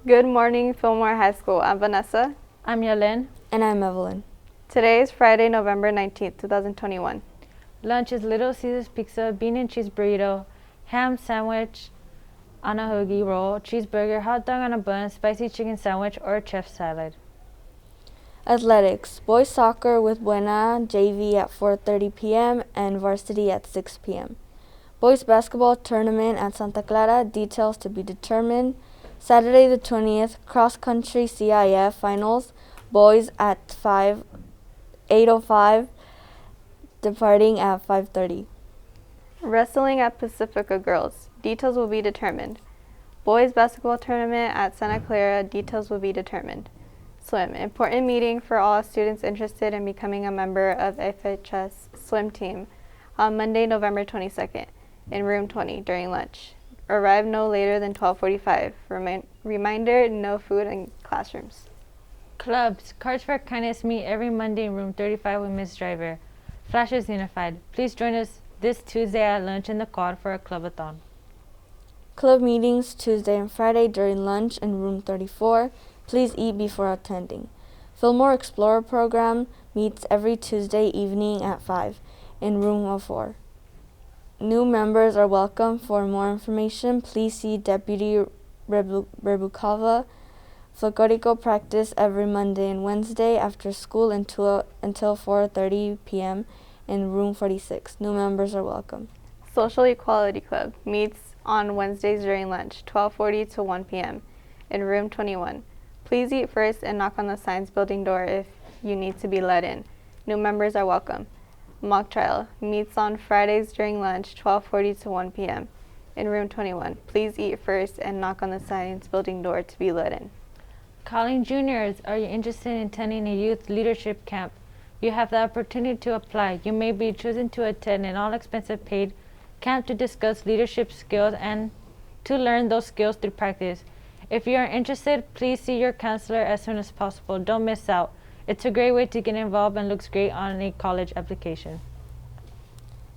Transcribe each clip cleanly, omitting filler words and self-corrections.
Good morning, Fillmore High School. I'm Vanessa. I'm Yalen. And I'm Evelyn. Today is Friday, November 19th, 2021. Lunch is Little Caesars pizza, bean and cheese burrito, ham sandwich on a hoagie roll, cheeseburger, hot dog on a bun, spicy chicken sandwich, or chef salad. Athletics. Boys soccer with Buena JV at 4:30 p.m. and varsity at 6 p.m. Boys basketball tournament at Santa Clara, details to be determined. Saturday the 20th, cross-country CIF finals, boys at 8:05, departing at 5:30. Wrestling at Pacifica Girls, details will be determined. Boys basketball tournament at Santa Clara, details will be determined. Swim, important meeting for all students interested in becoming a member of FHS swim team on Monday, November 22nd, in room 20 during lunch. Arrive no later than 12:45. Reminder, no food in classrooms. Clubs. Cards for Kindness meet every Monday in room 35 with Ms. Driver. Flash is unified. Please join us this Tuesday at lunch in the quad for a clubathon. Club meetings Tuesday and Friday during lunch in room 34. Please eat before attending. Fillmore Explorer program meets every Tuesday evening at 5 in room 04. New members are welcome. For more information, please see Deputy Rebukova. Folklorico practice every Monday and Wednesday after school until 4:30 p.m. in room 46. New members are welcome. Social Equality Club meets on Wednesdays during lunch, 12:40 to 1 p.m. in room 21. Please eat first and knock on the science building door if you need to be let in. New members are welcome. Mock trial meets on Fridays during lunch, 12:40 to 1 p.m. in room 21. Please eat first and knock on the science building door to be let in. Calling juniors. Are you interested in attending a youth leadership camp? You have the opportunity to apply. You may be chosen to attend an all-expenses paid camp to discuss leadership skills and to learn those skills through practice. If you are interested, please see your counselor as soon as possible. Don't miss out. It's a great way to get involved and looks great on a college application.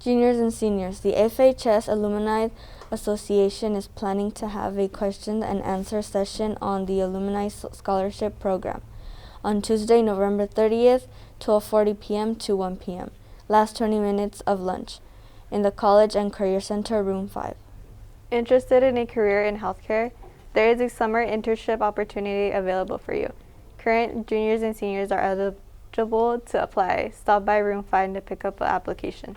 Juniors and seniors, the FHS Alumni Association is planning to have a question and answer session on the Alumni Scholarship Program on Tuesday, November 30th, 12:40 p.m. to 1 p.m. Last 20 minutes of lunch in the College and Career Center, room 5. Interested in a career in healthcare? There is a summer internship opportunity available for you. Current juniors and seniors are eligible to apply. Stop by room 5 to pick up an application.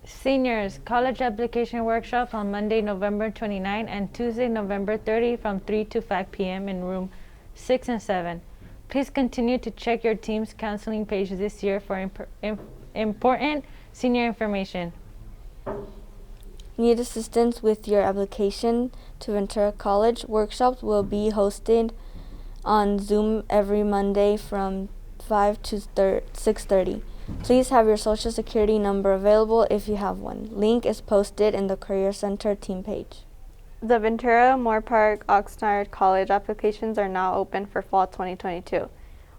Seniors, college application workshops on Monday, November 29 and Tuesday, November 30 from 3 to 5 p.m. in room 6 and 7. Please continue to check your team's counseling page this year for important senior information. Need assistance with your application to Ventura College? Workshops will be hosted on Zoom every Monday from 5 to 6:30. Please have your social security number available if you have one. Link is posted in the Career Center team page. The Ventura, Moore Park, Oxnard College applications are now open for fall 2022.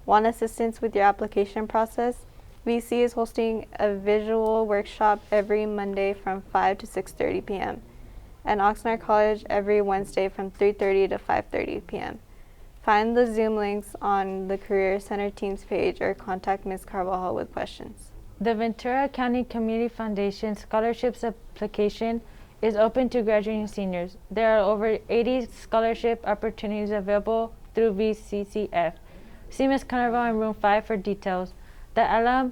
Want assistance with your application process? VC is hosting a visual workshop every Monday from 5 to 6:30 p.m. and Oxnard College every Wednesday from 3:30 to 5:30 p.m. Find the Zoom links on the Career Center Teams page or contact Ms. Carvajal with questions. The Ventura County Community Foundation scholarships application is open to graduating seniors. There are over 80 scholarship opportunities available through VCCF. See Ms. Carvajal in room 5 for details. The Ella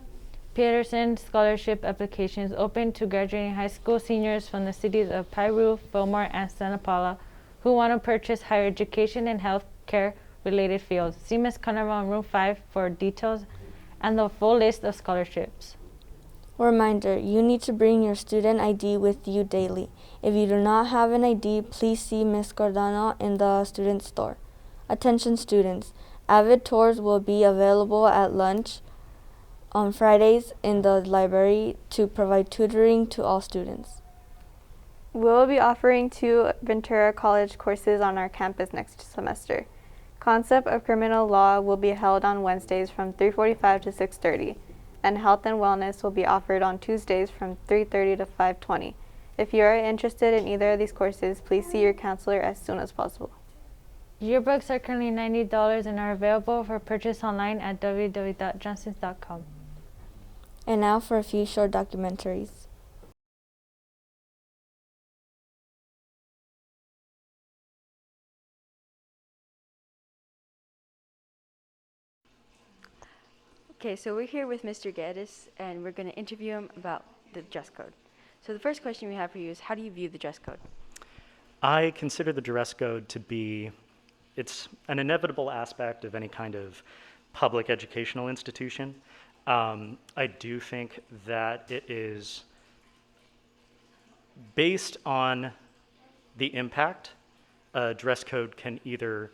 Peterson Scholarship application is open to graduating high school seniors from the cities of Piru, Fillmore, and Santa Paula who want to purchase higher education and health care related fields. See Ms. Carvajal in room 5 for details and the full list of scholarships. Reminder, you need to bring your student ID with you daily. If you do not have an ID, please see Ms. Cardano in the student store. Attention students, Avid tours will be available at lunch on Fridays in the library to provide tutoring to all students. We will be offering 2 Ventura College courses on our campus next semester. Concept of Criminal Law will be held on Wednesdays from 3:45 to 6:30, and Health and Wellness will be offered on Tuesdays from 3:30 to 5:20. If you are interested in either of these courses, please see your counselor as soon as possible. Yearbooks are currently $90 and are available for purchase online at www.johnsons.com. And now for a few short documentaries. Okay, so we're here with Mr. Gaddis, and we're going to interview him about the dress code. So the first question we have for you is, how do you view the dress code? I consider the dress code to be, it's an inevitable aspect of any kind of public educational institution. I do think that it is based on the impact. A dress code can either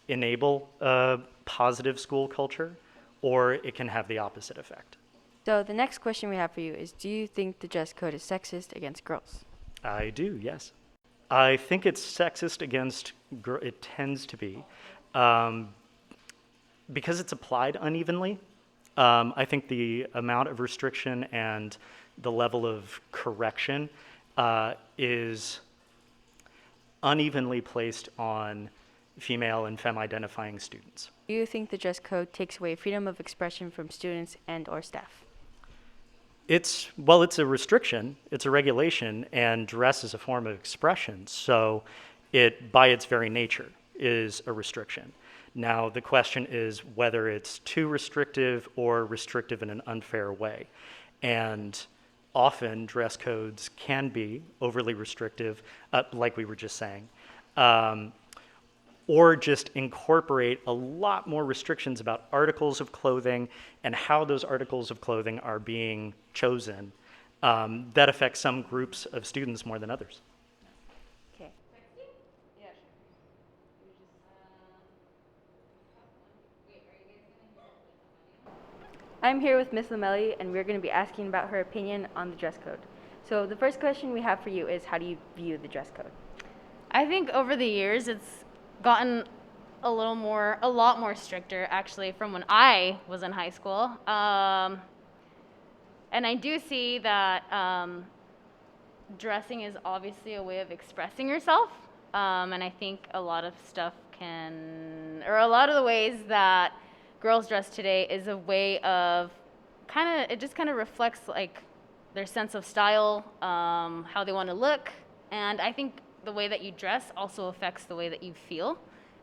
enable a positive school culture or it can have the opposite effect. So the next question we have for you is, do you think the dress code is sexist against girls? I do, yes. I think it's sexist against it tends to be. Because it's applied unevenly, I think the amount of restriction and the level of correction is unevenly placed on female and femme-identifying students. Do you think the dress code takes away freedom of expression from students and or staff? It's a restriction, it's a regulation, and dress is a form of expression, so it, by its very nature, is a restriction. Now, the question is whether it's too restrictive or restrictive in an unfair way. And often, dress codes can be overly restrictive, like we were just saying, or just incorporate a lot more restrictions about articles of clothing and how those articles of clothing are being chosen. That affects some groups of students more than others. Okay. I'm here with Miss Lamelli, and we're going to be asking about her opinion on the dress code. So the first question we have for you is, how do you view the dress code? I think over the years it's gotten a lot more stricter actually from when I was in high school. And I do see that dressing is obviously a way of expressing yourself. And I think a lot of the ways that girls dress today is a way of it just kind of reflects like their sense of style, how they want to look. And I think the way that you dress also affects the way that you feel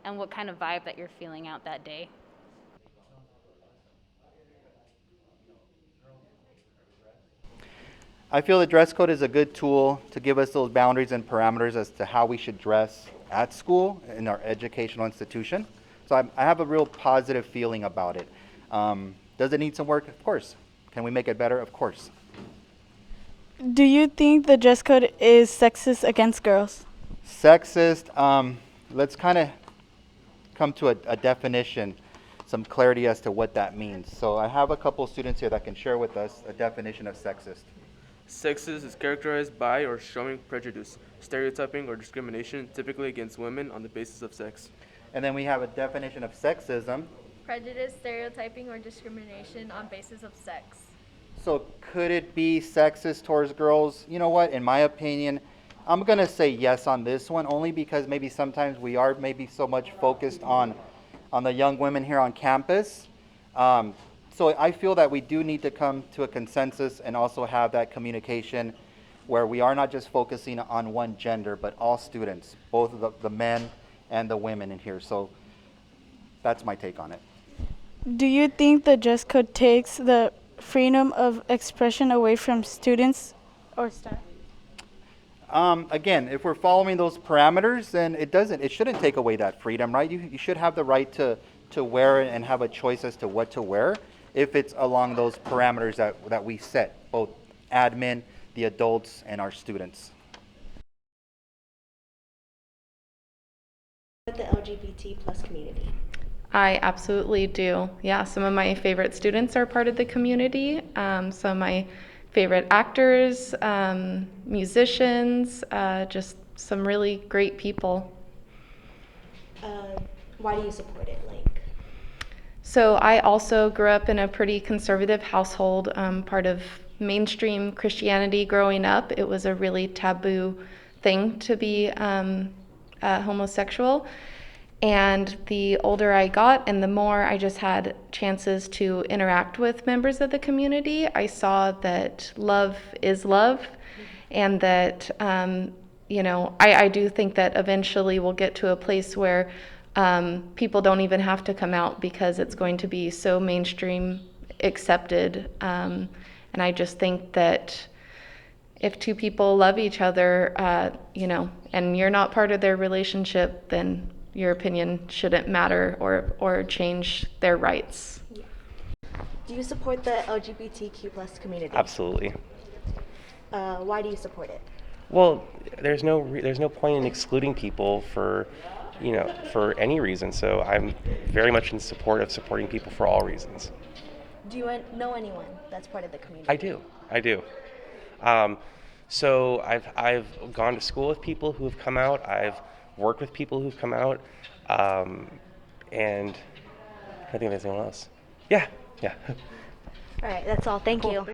and what kind of vibe that you're feeling out that day. I feel the dress code is a good tool to give us those boundaries and parameters as to how we should dress at school in our educational institution. So I have a real positive feeling about it. Does it need some work? Of course. Can we make it better? Of course. Do you think the dress code is sexist against girls? Sexist, let's kind of come to a definition, some clarity as to what that means. So I have a couple students here that can share with us a definition of sexist. Sexist is characterized by or showing prejudice, stereotyping, or discrimination, typically against women on the basis of sex. And then we have a definition of sexism. Prejudice, stereotyping, or discrimination on basis of sex. So could it be sexist towards girls? You know what, in my opinion, I'm going to say yes on this one, only because maybe sometimes we are maybe so much focused on the young women here on campus. So I feel that we do need to come to a consensus and also have that communication where we are not just focusing on one gender, but all students, both the men and the women in here. So that's my take on it. Do you think the dress code takes the freedom of expression away from students or staff? Again, if we're following those parameters, then it shouldn't take away that freedom, right? You should have the right to wear it and have a choice as to what to wear if it's along those parameters that we set, both admin, the adults, and our students. With the LGBT plus community. I absolutely do. Yeah, some of my favorite students are part of the community. Some of my favorite actors, musicians, just some really great people. Why do you support it? So I also grew up in a pretty conservative household, part of mainstream Christianity growing up. It was a really taboo thing to be homosexual. And the older I got and the more I just had chances to interact with members of the community, I saw that love is love, and that, I do think that eventually we'll get to a place where people don't even have to come out because it's going to be so mainstream accepted. And I just think that if two people love each other, and you're not part of their relationship, then your opinion shouldn't matter or change their rights. Do you support the LGBTQ plus community? Absolutely. Why do you support it? Well, there's no point in excluding people for any reason. So I'm very much in support of supporting people for all reasons. Do you know anyone that's part of the community? I do. So I've gone to school with people who have come out. I've worked with people who've come out, and I think there's anyone else. Yeah. All right, that's all. Thank you.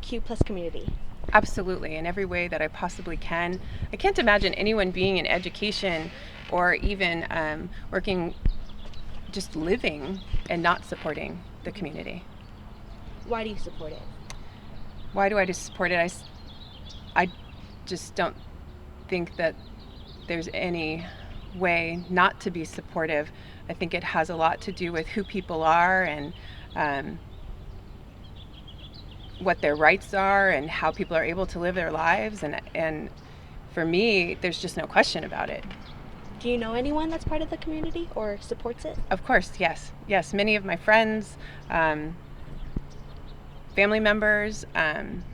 Q plus community. Absolutely, in every way that I possibly can. I can't imagine anyone being in education or even just living and not supporting the community. Why do you support it? Why do I just support it? I just don't think that there's any way not to be supportive. I think it has a lot to do with who people are and what their rights are and how people are able to live their lives. And for me, there's just no question about it. Do you know anyone that's part of the community or supports it? Of course, yes. Yes, many of my friends, family members, and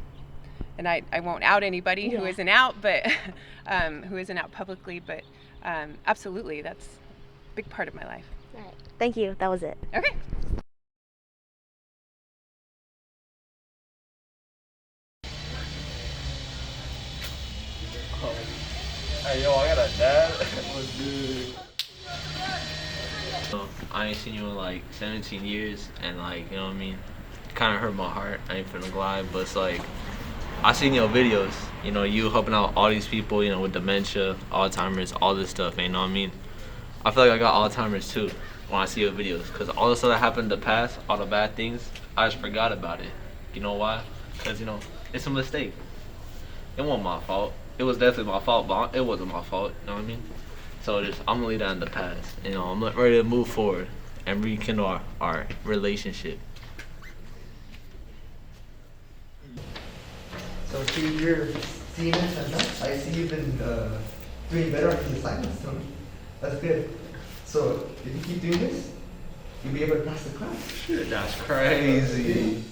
I won't out anybody who isn't out, but who isn't out publicly, but absolutely, that's a big part of my life. All right. Thank you. That was it. Okay. Hey, yo, I got a dad. What's good? I ain't seen you in like 17 years, and like, you know what I mean? Kind of hurt my heart. I ain't finna lie, but it's like, I seen your videos, you helping out all these people, with dementia, Alzheimer's, all this stuff, you know what I mean? I feel like I got Alzheimer's too when I see your videos, because all the stuff that happened in the past, all the bad things, I just forgot about it. You know why? Because, it's a mistake. It wasn't my fault. It was definitely my fault, but it wasn't my fault, you know what I mean? So I'm gonna leave that in the past. I'm ready to move forward and rekindle our relationship. So see, you're seeing this and that. I see you've been doing better on the assignments, Tony. That's good. So if you keep doing this, you'll be able to pass the class. That's crazy.